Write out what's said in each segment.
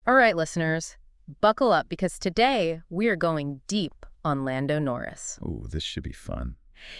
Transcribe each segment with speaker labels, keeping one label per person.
Speaker 1: All right, listeners, buckle up because today we are going deep on Lando Norris.
Speaker 2: Ooh, this should be fun.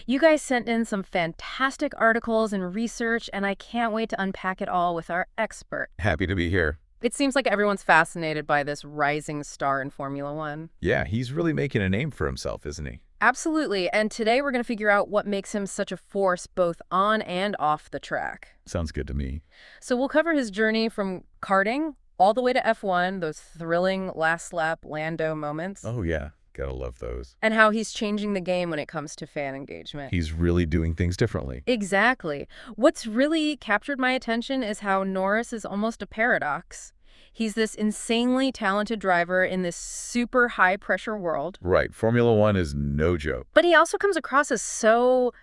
Speaker 1: You guys sent in some fantastic articles and research, and I can't wait to unpack it all with our expert.
Speaker 2: Happy to be here.
Speaker 1: It seems like everyone's fascinated by this rising star in Formula One.
Speaker 2: Yeah, he's really making a name for himself, isn't he?
Speaker 1: Absolutely, and today we're going to figure out what makes him such a force both on and off the track.
Speaker 2: Sounds good to me.
Speaker 1: So we'll cover his journey from karting all the way to F1, those thrilling last lap Lando moments.
Speaker 2: Oh, yeah. Gotta love those.
Speaker 1: And how he's changing the game when it comes to fan engagement.
Speaker 2: He's really doing things differently.
Speaker 1: Exactly. What's really captured my attention is how Norris is almost a paradox. He's this insanely talented driver in this super high-pressure world.
Speaker 2: Right. Formula One is no joke.
Speaker 1: But he also comes across as so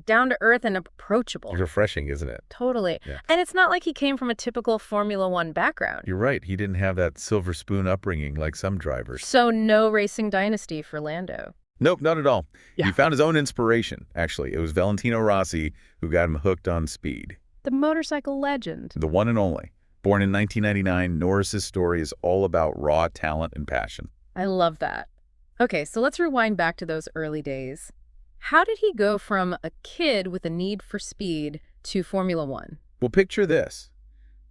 Speaker 1: down-to-earth and approachable.
Speaker 2: Refreshing, isn't it?
Speaker 1: Totally.
Speaker 2: Yeah.
Speaker 1: And it's not like he came from a typical Formula One background.
Speaker 2: You're right. He didn't have that silver spoon upbringing like some drivers.
Speaker 1: So no racing dynasty for Lando.
Speaker 2: Nope, not at all.
Speaker 1: Yeah.
Speaker 2: He found his own inspiration, actually. It was Valentino Rossi who got him hooked on speed.
Speaker 1: The motorcycle legend.
Speaker 2: The one and only. Born in 1999, Norris's story is all about raw talent and passion.
Speaker 1: I love that. Okay, so let's rewind back to those early days. How did he go from a kid with a need for speed to Formula One?
Speaker 2: Well, picture this.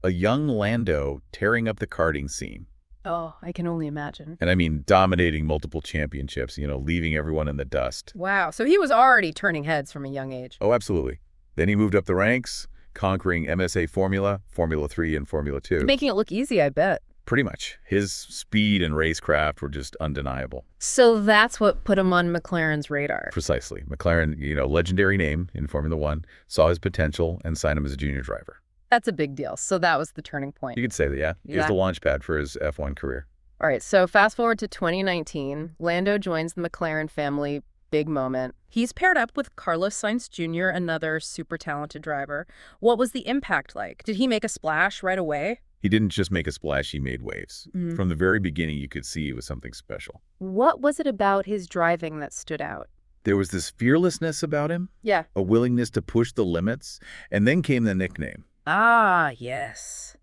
Speaker 2: A young Lando tearing up the karting scene.
Speaker 1: Oh, I can only imagine.
Speaker 2: And I mean dominating multiple championships, leaving everyone in the dust.
Speaker 1: Wow, so he was already turning heads from a young age.
Speaker 2: Oh, absolutely. Then he moved up the ranks, conquering MSA Formula, Formula 3, and Formula 2.
Speaker 1: Making it look easy, I bet.
Speaker 2: Pretty much. His speed and racecraft were just undeniable.
Speaker 1: So that's what put him on McLaren's radar.
Speaker 2: Precisely. McLaren, legendary name in Formula 1, saw his potential and signed him as a junior driver.
Speaker 1: That's a big deal. So that was the turning point.
Speaker 2: You could say that, yeah. He was the launch pad for his F1 career.
Speaker 1: All right, so fast forward to 2019. Lando joins the McLaren family. Big moment. He's paired up with Carlos Sainz Jr., another super talented driver. What was the impact like? Did he make a splash right away?
Speaker 2: He didn't just make a splash, he made waves. From the very beginning, you could see it was something special.
Speaker 1: What was it about his driving that stood out?
Speaker 2: There was this fearlessness about him,
Speaker 1: Yeah.
Speaker 2: a willingness to push the limits, and then came the nickname.
Speaker 1: Ah, yes.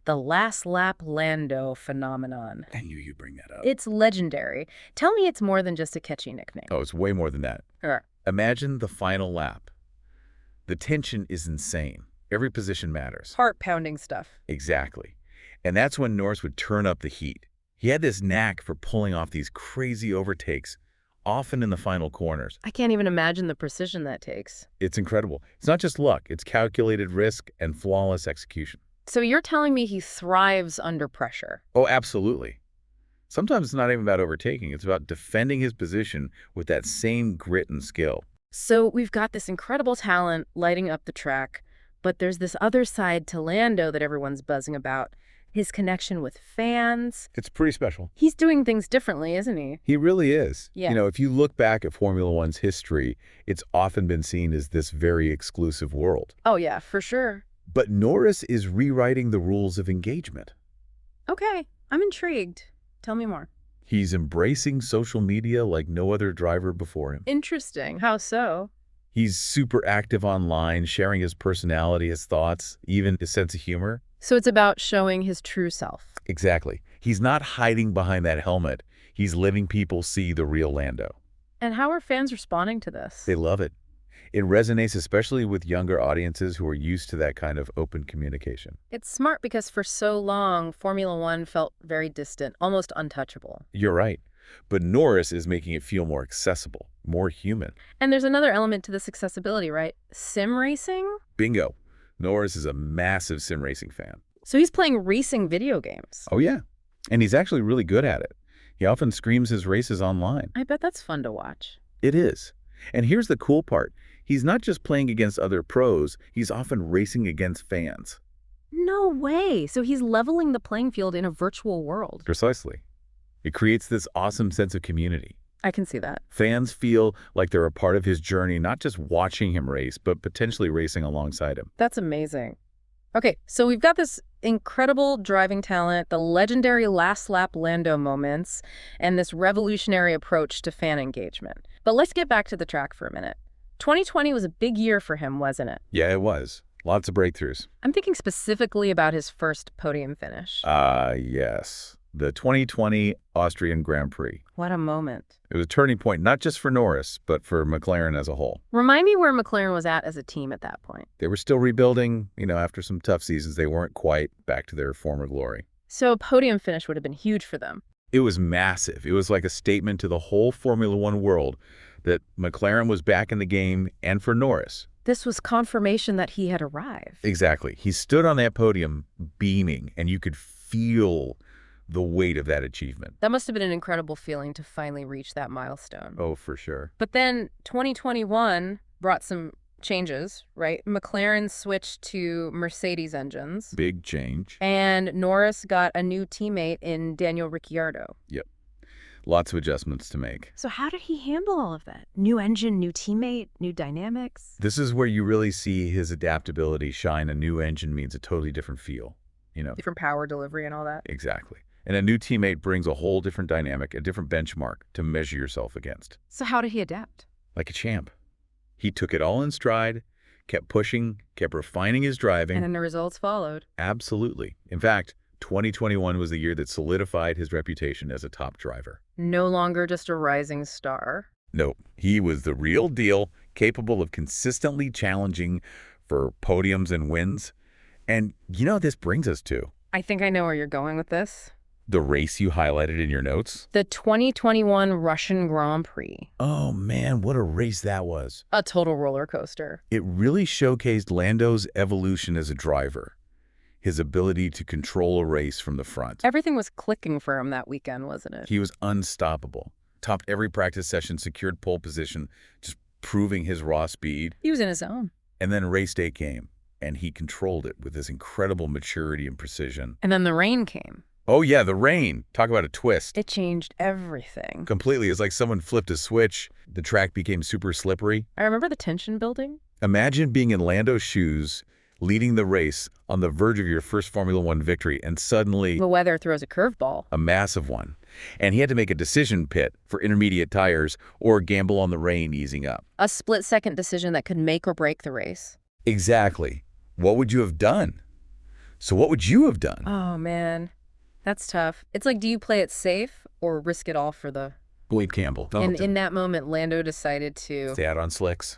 Speaker 1: The last lap Lando phenomenon.
Speaker 2: I knew you'd bring that up.
Speaker 1: It's legendary. Tell me it's more than just a catchy nickname.
Speaker 2: Oh, it's way more than that.
Speaker 1: Sure.
Speaker 2: Imagine the final lap. The tension is insane. Every position matters.
Speaker 1: Heart-pounding stuff.
Speaker 2: Exactly. And that's when Norris would turn up the heat. He had this knack for pulling off these crazy overtakes, often in the final corners.
Speaker 1: I can't even imagine the precision that takes.
Speaker 2: It's incredible. It's not just luck. It's calculated risk and flawless execution.
Speaker 1: So you're telling me he thrives under pressure?
Speaker 2: Oh, absolutely. Sometimes it's not even about overtaking. It's about defending his position with that same grit and skill.
Speaker 1: So we've got this incredible talent lighting up the track, but there's this other side to Lando that everyone's buzzing about. His connection with fans.
Speaker 2: It's pretty special.
Speaker 1: He's doing things differently, isn't he?
Speaker 2: He really is.
Speaker 1: Yeah.
Speaker 2: If you look back at Formula One's history, it's often been seen as this very exclusive world.
Speaker 1: Oh, yeah, for sure.
Speaker 2: But Norris is rewriting the rules of engagement.
Speaker 1: Okay, I'm intrigued. Tell me more.
Speaker 2: He's embracing social media like no other driver before him.
Speaker 1: Interesting. How so?
Speaker 2: He's super active online, sharing his personality, his thoughts, even his sense of humor.
Speaker 1: So it's about showing his true self.
Speaker 2: Exactly. He's not hiding behind that helmet. He's letting people see the real Lando.
Speaker 1: And how are fans responding to this?
Speaker 2: They love it. It resonates especially with younger audiences who are used to that kind of open communication.
Speaker 1: It's smart because for so long, Formula One felt very distant, almost untouchable.
Speaker 2: You're right. But Norris is making it feel more accessible, more human.
Speaker 1: And there's another element to this accessibility, right? Sim racing?
Speaker 2: Bingo. Norris is a massive sim racing fan.
Speaker 1: So he's playing racing video games.
Speaker 2: Oh, yeah. And he's actually really good at it. He often streams his races online.
Speaker 1: I bet that's fun to watch.
Speaker 2: It is. And here's the cool part. He's not just playing against other pros, he's often racing against fans.
Speaker 1: No way. So he's leveling the playing field in a virtual world.
Speaker 2: Precisely. It creates this awesome sense of community.
Speaker 1: I can see that.
Speaker 2: Fans feel like they're a part of his journey, not just watching him race, but potentially racing alongside him.
Speaker 1: That's amazing. Okay, so we've got this incredible driving talent, the legendary last lap Lando moments, and this revolutionary approach to fan engagement. But let's get back to the track for a minute. 2020 was a big year for him, wasn't it?
Speaker 2: Yeah, it was. Lots of breakthroughs.
Speaker 1: I'm thinking specifically about his first podium finish.
Speaker 2: Yes. The 2020 Austrian Grand Prix.
Speaker 1: What a moment.
Speaker 2: It was a turning point, not just for Norris, but for McLaren as a whole.
Speaker 1: Remind me where McLaren was at as a team at that point.
Speaker 2: They were still rebuilding. After some tough seasons, they weren't quite back to their former glory.
Speaker 1: So a podium finish would have been huge for them.
Speaker 2: It was massive. It was like a statement to the whole Formula One world that McLaren was back in the game, and for Norris.
Speaker 1: This was confirmation that he had arrived.
Speaker 2: Exactly. He stood on that podium beaming, and you could feel the weight of that achievement.
Speaker 1: That must have been an incredible feeling to finally reach that milestone.
Speaker 2: Oh, for sure.
Speaker 1: But then 2021 brought some changes, right? McLaren switched to Mercedes engines.
Speaker 2: Big change.
Speaker 1: And Norris got a new teammate in Daniel Ricciardo.
Speaker 2: Yep. Lots of adjustments to make.
Speaker 1: So how did he handle all of that? New engine, new teammate, new dynamics?
Speaker 2: This is where you really see his adaptability shine. A new engine means a totally different feel,
Speaker 1: Different power delivery and all that.
Speaker 2: Exactly. And a new teammate brings a whole different dynamic, a different benchmark to measure yourself against.
Speaker 1: So how did he adapt?
Speaker 2: Like a champ. He took it all in stride, kept pushing, kept refining his driving.
Speaker 1: And then the results followed.
Speaker 2: Absolutely. In fact, 2021 was the year that solidified his reputation as a top driver.
Speaker 1: No longer just a rising star.
Speaker 2: No, he was the real deal, capable of consistently challenging for podiums and wins. And this brings us to
Speaker 1: I think I know where you're going with this.
Speaker 2: the race you highlighted in your notes.
Speaker 1: The 2021 Russian Grand Prix.
Speaker 2: Oh man, what a race that was.
Speaker 1: A total roller coaster.
Speaker 2: It really showcased Lando's evolution as a driver, his ability to control a race from the front.
Speaker 1: Everything was clicking for him that weekend, wasn't it?
Speaker 2: He was unstoppable. Topped every practice session, secured pole position, just proving his raw speed.
Speaker 1: He was in his zone.
Speaker 2: And then race day came, and he controlled it with this incredible maturity and precision.
Speaker 1: And then the rain came.
Speaker 2: Oh yeah, the rain. Talk about a twist.
Speaker 1: It changed everything.
Speaker 2: Completely. It's like someone flipped a switch. The track became super slippery.
Speaker 1: I remember the tension building.
Speaker 2: Imagine being in Lando's shoes, leading the race on the verge of your first Formula One victory, and suddenly
Speaker 1: The weather throws a curveball.
Speaker 2: a massive one. And he had to make a decision pit for intermediate tires or gamble on the rain easing up.
Speaker 1: A split-second decision that could make or break the race.
Speaker 2: Exactly. What would you have done? So what would you have done?
Speaker 1: Oh, man. That's tough. It's like, do you play it safe or risk it all for the...
Speaker 2: Wade Campbell.
Speaker 1: And in that moment, Lando decided to...
Speaker 2: Stay out on slicks.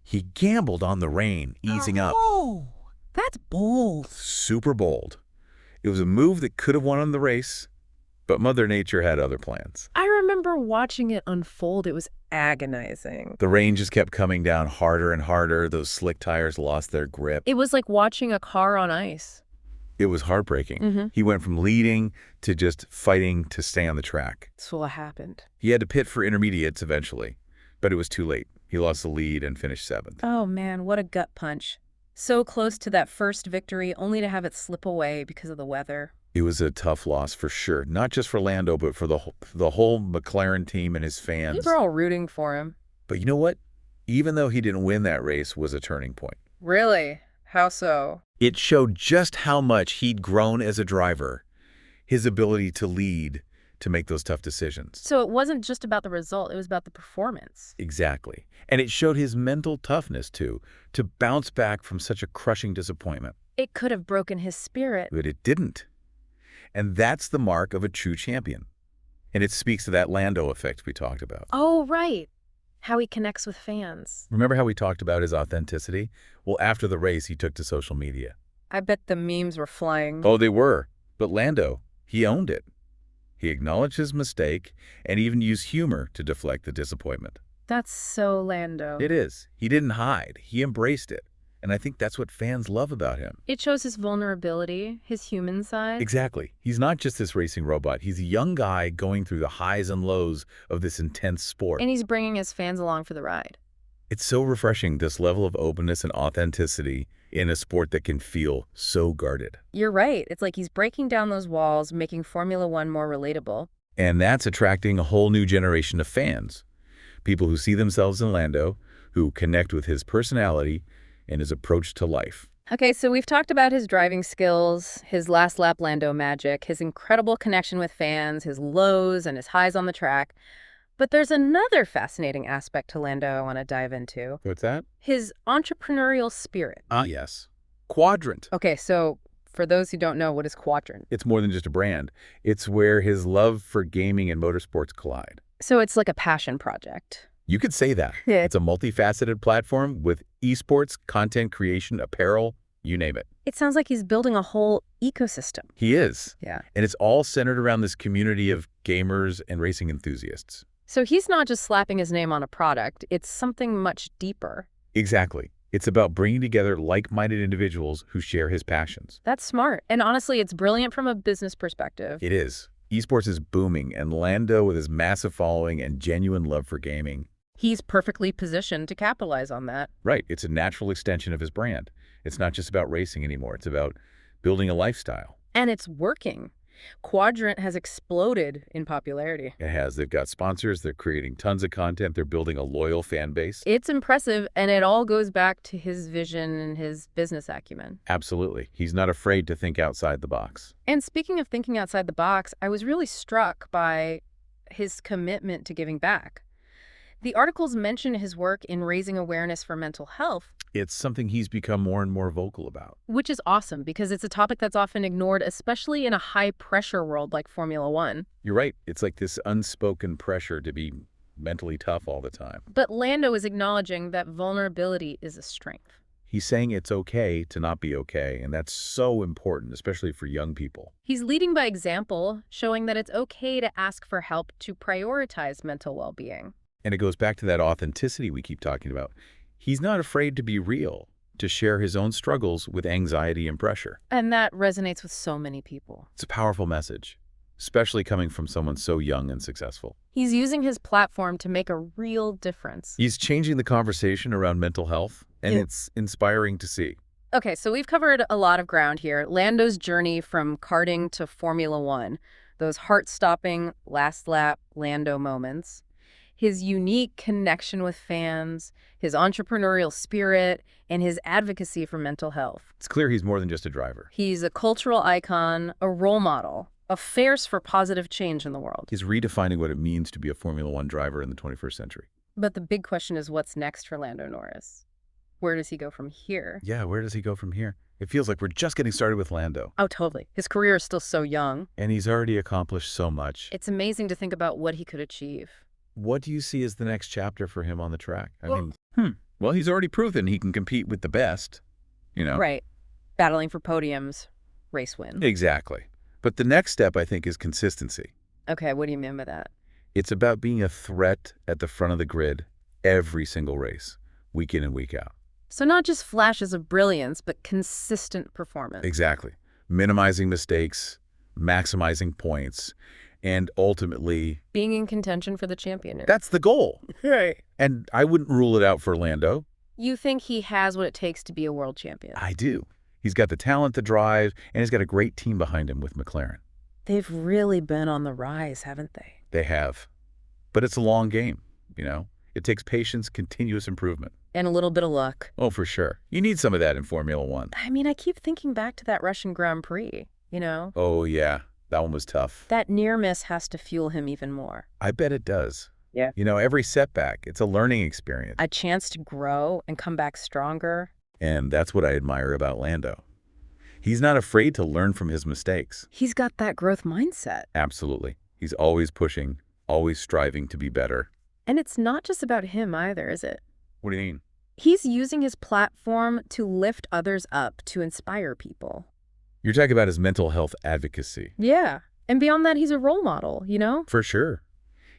Speaker 2: He gambled on the rain, easing up.
Speaker 1: Oh, that's bold.
Speaker 2: Super bold. It was a move that could have won the race, but Mother Nature had other plans.
Speaker 1: I remember watching it unfold. It was agonizing.
Speaker 2: The rain just kept coming down harder and harder. Those slick tires lost their grip.
Speaker 1: It was like watching a car on ice.
Speaker 2: It was heartbreaking. He went from leading to just fighting to stay on the track.
Speaker 1: That's what happened.
Speaker 2: He had to pit for intermediates eventually, but it was too late. He lost the lead and finished 7th.
Speaker 1: Oh, man, what a gut punch. So close to that first victory, only to have it slip away because of the weather.
Speaker 2: It was a tough loss for sure, not just for Lando, but for the whole McLaren team and his fans.
Speaker 1: We were all rooting for him.
Speaker 2: But you know what? Even though he didn't win that race, was a turning point.
Speaker 1: Really? How so?
Speaker 2: It showed just how much he'd grown as a driver, his ability to lead, to make those tough decisions.
Speaker 1: So it wasn't just about the result, it was about the performance.
Speaker 2: Exactly. And it showed his mental toughness, too, to bounce back from such a crushing disappointment.
Speaker 1: It could have broken his spirit.
Speaker 2: But it didn't. And that's the mark of a true champion. And it speaks to that Lando effect we talked about.
Speaker 1: Oh, right. How he connects with fans.
Speaker 2: Remember how we talked about his authenticity? Well, after the race, he took to social media.
Speaker 1: I bet the memes were flying.
Speaker 2: Oh, they were. But Lando, he owned it. He acknowledged his mistake and even used humor to deflect the disappointment.
Speaker 1: That's so Lando.
Speaker 2: It is. He didn't hide. He embraced it. And I think that's what fans love about him.
Speaker 1: It shows his vulnerability, his human side.
Speaker 2: Exactly. He's not just this racing robot. He's a young guy going through the highs and lows of this intense sport.
Speaker 1: And he's bringing his fans along for the ride.
Speaker 2: It's so refreshing, this level of openness and authenticity in a sport that can feel so guarded.
Speaker 1: You're right. It's like he's breaking down those walls, making Formula One more relatable.
Speaker 2: And that's attracting a whole new generation of fans. People who see themselves in Lando, who connect with his personality and his approach to life.
Speaker 1: Okay, so we've talked about his driving skills, his last lap Lando magic, his incredible connection with fans, his lows and his highs on the track. But there's another fascinating aspect to Lando I want to dive into.
Speaker 2: What's that?
Speaker 1: His entrepreneurial spirit.
Speaker 2: Yes. Quadrant.
Speaker 1: Okay, so for those who don't know, what is Quadrant?
Speaker 2: It's more than just a brand. It's where his love for gaming and motorsports collide.
Speaker 1: So it's like a passion project.
Speaker 2: You could say that.
Speaker 1: Yeah.
Speaker 2: It's a multifaceted platform with esports, content creation, apparel, you name it.
Speaker 1: It sounds like he's building a whole ecosystem.
Speaker 2: He is.
Speaker 1: Yeah.
Speaker 2: And it's all centered around this community of gamers and racing enthusiasts.
Speaker 1: So he's not just slapping his name on a product, it's something much deeper.
Speaker 2: Exactly. It's about bringing together like-minded individuals who share his passions.
Speaker 1: That's smart. And honestly, it's brilliant from a business perspective.
Speaker 2: It is. Esports is booming, and Lando, with his massive following and genuine love for gaming.
Speaker 1: He's perfectly positioned to capitalize on that.
Speaker 2: Right. It's a natural extension of his brand. It's not just about racing anymore. It's about building a lifestyle.
Speaker 1: And it's working. Quadrant has exploded in popularity.
Speaker 2: It has. They've got sponsors. They're creating tons of content. They're building a loyal fan base.
Speaker 1: It's impressive, and it all goes back to his vision and his business acumen.
Speaker 2: Absolutely. He's not afraid to think outside the box.
Speaker 1: And speaking of thinking outside the box, I was really struck by his commitment to giving back. The articles mention his work in raising awareness for mental health,
Speaker 2: It's something he's become more and more vocal about.
Speaker 1: which is awesome because it's a topic that's often ignored, especially in a high-pressure world like Formula One.
Speaker 2: You're right. It's like this unspoken pressure to be mentally tough all the time.
Speaker 1: But Lando is acknowledging that vulnerability is a strength.
Speaker 2: He's saying it's okay to not be okay, and that's so important, especially for young people.
Speaker 1: He's leading by example, showing that it's okay to ask for help to prioritize mental well-being.
Speaker 2: And it goes back to that authenticity we keep talking about. He's not afraid to be real, to share his own struggles with anxiety and pressure.
Speaker 1: And that resonates with so many people.
Speaker 2: It's a powerful message, especially coming from someone so young and successful.
Speaker 1: He's using his platform to make a real difference.
Speaker 2: He's changing the conversation around mental health, and
Speaker 1: Yeah.
Speaker 2: it's inspiring to see.
Speaker 1: Okay, so we've covered a lot of ground here. Lando's journey from karting to Formula One, those heart-stopping last lap Lando moments, his unique connection with fans, his entrepreneurial spirit, and his advocacy for mental health.
Speaker 2: It's clear he's more than just a driver.
Speaker 1: He's a cultural icon, a role model, a force for positive change in the world.
Speaker 2: He's redefining what it means to be a Formula One driver in the 21st century.
Speaker 1: But the big question is, what's next for Lando Norris? Where does he go from here?
Speaker 2: Yeah, where does he go from here? It feels like we're just getting started with Lando.
Speaker 1: Oh, totally. His career is still so young.
Speaker 2: And he's already accomplished so much.
Speaker 1: It's amazing to think about what he could achieve.
Speaker 2: What do you see as the next chapter for him on the track?
Speaker 1: Well-
Speaker 2: Well, he's already proven he can compete with the best, you know?
Speaker 1: Right. Battling for podiums, race win.
Speaker 2: Exactly. But the next step, I think, is consistency.
Speaker 1: Okay, what do you mean by that?
Speaker 2: It's about being a threat at the front of the grid every single race, week in and week out.
Speaker 1: So not just flashes of brilliance, but consistent performance.
Speaker 2: Exactly. Minimizing mistakes, maximizing points, and ultimately,
Speaker 1: Being in contention for the championship.
Speaker 2: that's the goal.
Speaker 1: Right.
Speaker 2: And I wouldn't rule it out for Lando.
Speaker 1: You think he has what it takes to be a world champion?
Speaker 2: I do. He's got the talent to drive, and he's got a great team behind him with McLaren.
Speaker 1: They've really been on the rise, haven't they?
Speaker 2: They have. But it's a long game, you know? It takes patience, continuous improvement.
Speaker 1: And a little bit of luck.
Speaker 2: Oh, for sure. You need some of that in Formula One.
Speaker 1: I mean, I keep thinking back to that Russian Grand Prix, you know?
Speaker 2: Oh, yeah. That one was tough.
Speaker 1: That near miss has to fuel him even more.
Speaker 2: I bet it does.
Speaker 1: Yeah.
Speaker 2: You know, every setback, it's a learning experience.
Speaker 1: A chance to grow and come back stronger.
Speaker 2: And that's what I admire about Lando. He's not afraid to learn from his mistakes.
Speaker 1: He's got that growth mindset.
Speaker 2: Absolutely. He's always pushing, always striving to be better.
Speaker 1: And it's not just about him either, is it?
Speaker 2: What do you mean?
Speaker 1: He's using his platform to lift others up, to inspire people.
Speaker 2: You're talking about his mental health advocacy.
Speaker 1: Yeah. And beyond that, he's a role model, you know?
Speaker 2: For sure.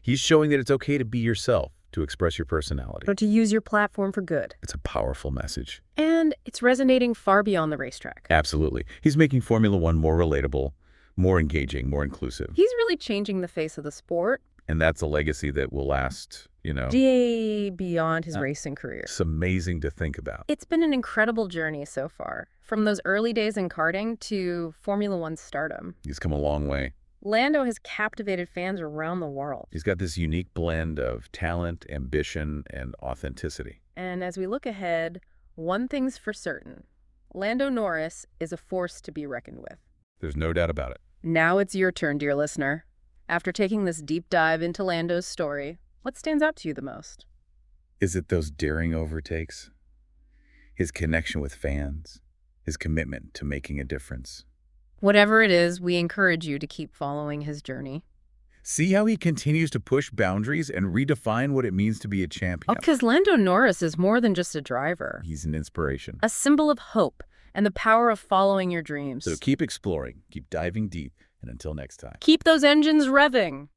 Speaker 2: He's showing that it's okay to be yourself, to express your personality.
Speaker 1: Or to use your platform for good.
Speaker 2: It's a powerful message.
Speaker 1: And it's resonating far beyond the racetrack.
Speaker 2: Absolutely. He's making Formula One more relatable, more engaging, more inclusive.
Speaker 1: He's really changing the face of the sport.
Speaker 2: And that's a legacy that will last, you know.
Speaker 1: Beyond his racing career.
Speaker 2: It's amazing to think about.
Speaker 1: It's been an incredible journey so far. From those early days in karting to Formula One stardom.
Speaker 2: He's come a long way.
Speaker 1: Lando has captivated fans around the world.
Speaker 2: He's got this unique blend of talent, ambition, and authenticity.
Speaker 1: And as we look ahead, one thing's for certain. Lando Norris is a force to be reckoned with.
Speaker 2: There's no doubt about it.
Speaker 1: Now it's your turn, dear listener. After taking this deep dive into Lando's story, What stands out to you the most?
Speaker 2: Is it those daring overtakes? His connection with fans? His commitment to making a difference?
Speaker 1: Whatever it is, we encourage you to keep following his journey.
Speaker 2: See how he continues to push boundaries and redefine what it means to be a champion.
Speaker 1: Because Lando Norris is more than just a driver,
Speaker 2: He's an inspiration.
Speaker 1: a symbol of hope and the power of following your dreams.
Speaker 2: So keep exploring, keep diving deep, and until next time.
Speaker 1: Keep those engines revving.